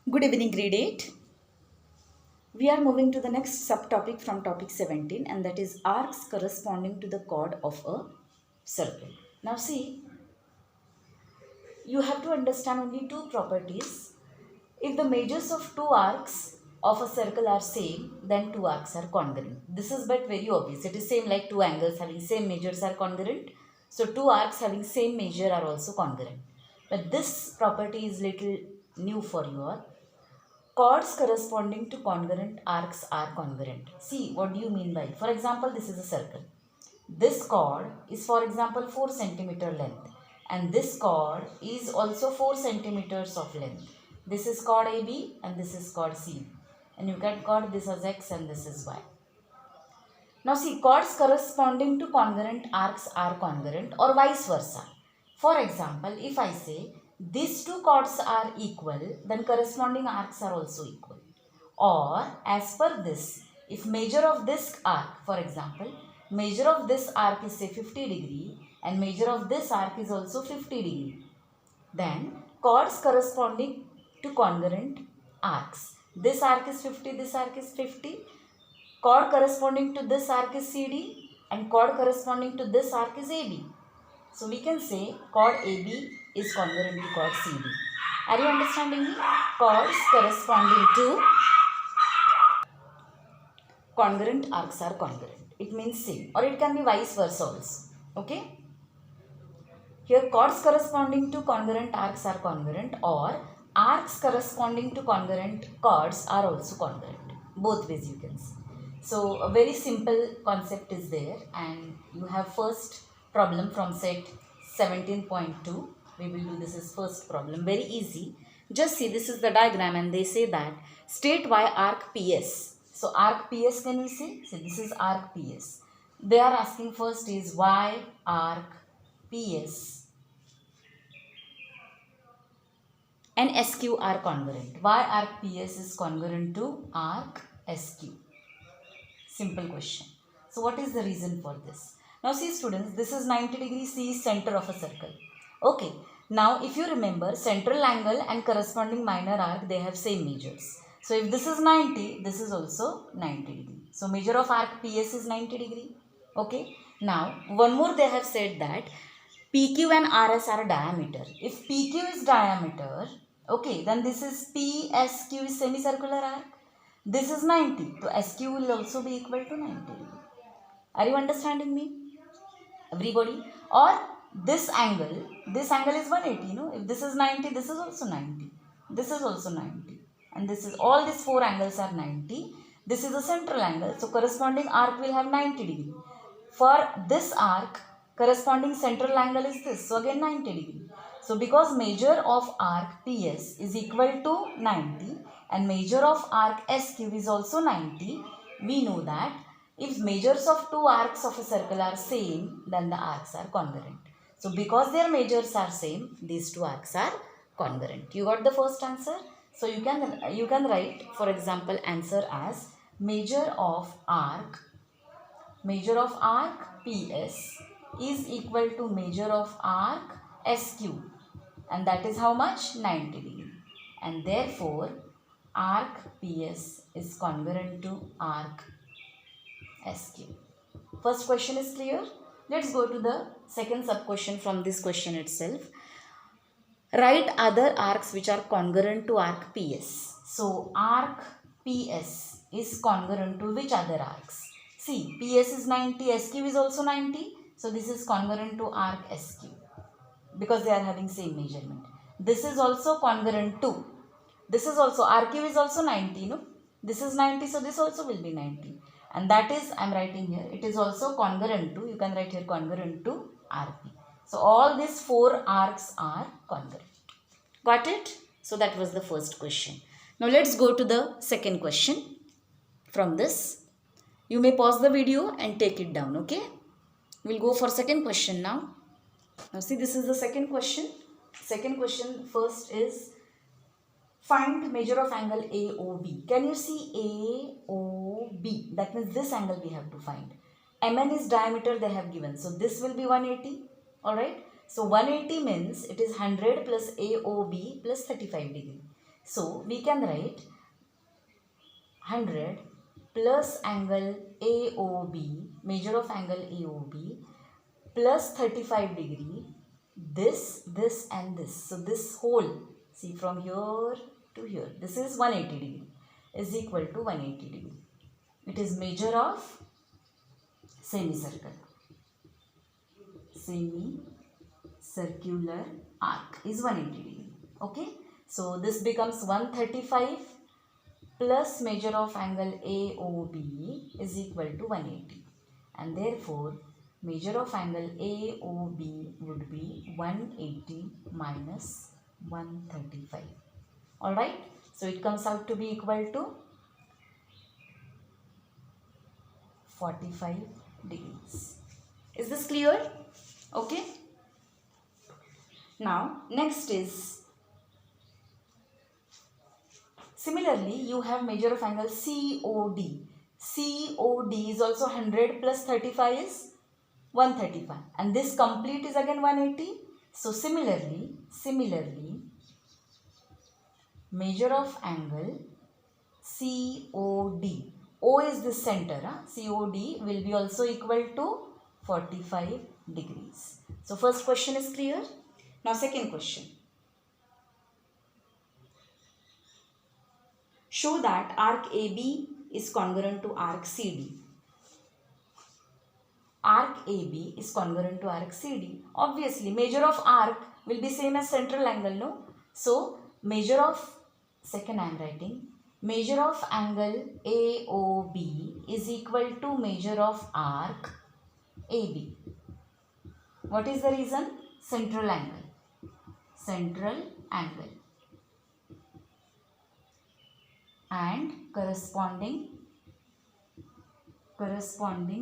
Good evening, grade 8. We are moving to the next subtopic from topic 17, and that is arcs corresponding to the chord of a circle. Now see, you have to understand only two properties. If the measures of two arcs of a circle are same, then two arcs are congruent. This is but very obvious. It is same like two angles having same measures are congruent. So two arcs having same measure are also congruent. But this property is little new for you all. Chords corresponding to congruent arcs are congruent. See, what do you mean by? For example, this is a circle. This chord is, for example, 4 centimeter length, and this chord is also 4 centimeters of length. This is chord AB and this is chord C. And you can chord this as X and this is Y. Now see, chords corresponding to congruent arcs are congruent or vice versa. For example, if I say these two chords are equal, then corresponding arcs are also equal. Or as per this, if measure of this arc, for example, measure of this arc is say 50 degree and measure of this arc is also 50 degree, then chords corresponding to congruent arcs. This arc is 50, this arc is 50. Chord corresponding to this arc is CD and chord corresponding to this arc is AB. So we can say chord AB is congruent to chord CD. Are you understanding me? Chords corresponding to congruent arcs are congruent. It means same, or it can be vice versa also. Okay? Here chords corresponding to congruent arcs are congruent, or arcs corresponding to congruent chords are also congruent. Both ways you can see. So a very simple concept is there, and you have first problem from set 17.2. We will do this as first problem. Very easy. Just see, this is the diagram and they say that state y arc PS. So arc PS, can we say? So this is arc PS. They are asking first is y arc PS and SQ are congruent. Y arc PS is congruent to arc SQ. Simple question. So what is the reason for this? Now see students, this is 90 degrees, C is center of a circle. Okay. Now if you remember, central angle and corresponding minor arc, they have same measures. So if this is 90, this is also 90 degree. So measure of arc PS is 90 degree. Okay. Now one more they have said that PQ and RS are diameter. If PQ is diameter, okay, then this is PSQ is semicircular arc. This is 90. So SQ will also be equal to 90 degree. Are you understanding me? Everybody? Or this angle is 180, no? If this is 90, this is also 90. This is also 90. And this is, all these four angles are 90. This is a central angle. So corresponding arc will have 90 degree. For this arc, corresponding central angle is this. So again 90 degree. So because measure of arc PS is equal to 90 and measure of arc SQ is also 90, we know that if measures of two arcs of a circle are same, then the arcs are congruent. So because their measures are same, these two arcs are congruent. You got the first answer? So you can write, for example, answer as measure of arc PS is equal to measure of arc SQ, and that is how much? 90 degree. And therefore arc PS is congruent to arc SQ. First question is clear. Let's go to the second sub question from this question itself. Write other arcs which are congruent to arc PS. So arc PS is congruent to which other arcs? See, PS is 90, SQ is also 90. So this is congruent to arc SQ because they are having same measurement. This is also congruent to. This is also, RQ is also 90, no? This is 90, so this also will be 90. And that is, I am writing here, it is also congruent to, you can write here congruent to RP. So all these four arcs are congruent. Got it? So that was the first question. Now let's go to the second question from this. You may pause the video and take it down, okay? We'll go for second question now. Now see, this is the second question. Second question first is, find measure of angle AOB. Can you see AOB? That means this angle we have to find. MN is diameter they have given. So this will be 180. Alright. So 180 means it is 100 plus AOB plus 35 degree. So we can write 100 plus angle AOB, measure of angle AOB, plus 35 degree, this and this. So this whole, see from here to here, this is 180 degree, is equal to 180 degree. It is measure of semicircle. Semicircular arc is 180 degree. Okay. So this becomes 135 plus measure of angle AOB is equal to 180. And therefore, measure of angle AOB would be 180 minus 135. Alright. So it comes out to be equal to 45 degrees. Is this clear? Okay. Now, next is, similarly, you have measure of angle COD. COD is also 100 plus 35 is 135. And this complete is again 180. So, similarly, measure of angle COD. O is the center. COD will be also equal to 45 degrees. So, first question is clear. Now, second question. Show that arc AB is congruent to arc CD. Arc AB is congruent to arc CD. Obviously, measure of arc will be same as central angle, no? So, measure of, second I am writing, measure of angle AOB is equal to measure of arc AB. What is the reason? Central angle. Central angle. And corresponding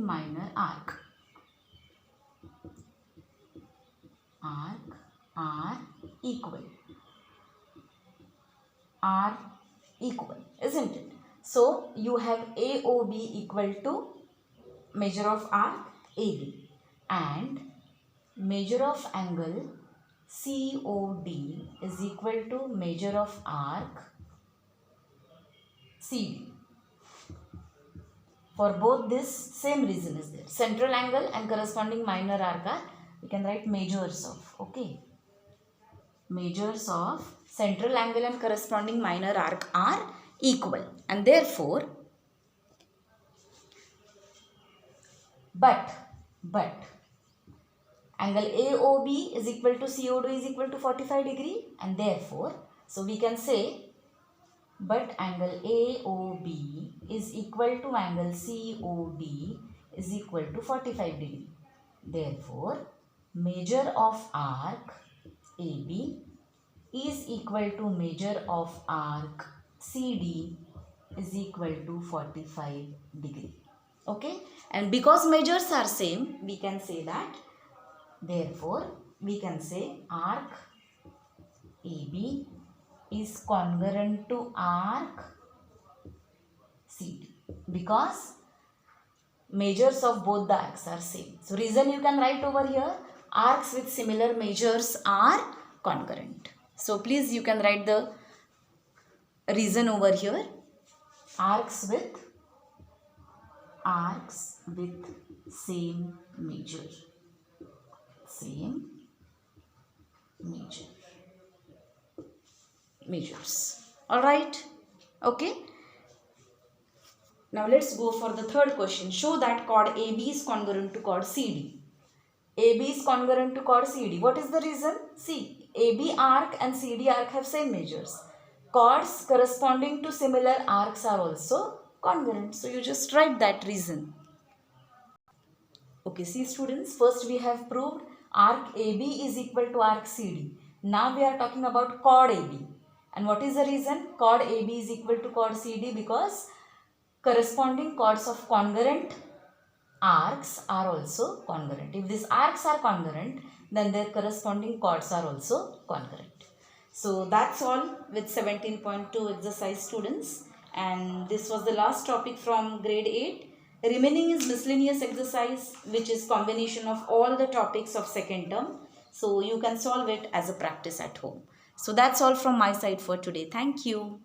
minor arc. Arc are equal. Are equal, isn't it? So you have AOB equal to measure of arc AB and measure of angle COD is equal to measure of arc CD. For both this, same reason is there. Central angle and corresponding minor arc are, we can write measures of, okay. Measures of central angle and corresponding minor arc are equal. And therefore, but angle AOB is equal to COD is equal to 45 degree. And therefore, so we can say, but angle AOB is equal to angle COD is equal to 45 degree. Therefore, measure of arc AB is equal to measure of arc CD is equal to 45 degree. Okay. And because measures are same, we can say that, therefore, we can say arc AB is congruent to arc CD because measures of both the arcs are same. So, reason you can write over here, arcs with similar measures are congruent. So, please you can write the reason over here, arcs with same measure. Measures. Alright. Okay. Now let's go for the third question. Show that chord AB is congruent to chord CD. AB is congruent to chord CD. What is the reason? See, AB arc and CD arc have same measures. Chords corresponding to similar arcs are also congruent. So you just write that reason. Okay, see students, first we have proved arc AB is equal to arc CD. Now we are talking about chord AB. And what is the reason? Chord AB is equal to chord CD because corresponding chords of congruent arcs are also congruent. If these arcs are congruent, then their corresponding chords are also congruent. So that's all with 17.2 exercise students. And this was the last topic from grade 8. Remaining is miscellaneous exercise, which is combination of all the topics of second term. So you can solve it as a practice at home. So that's all from my side for today. Thank you.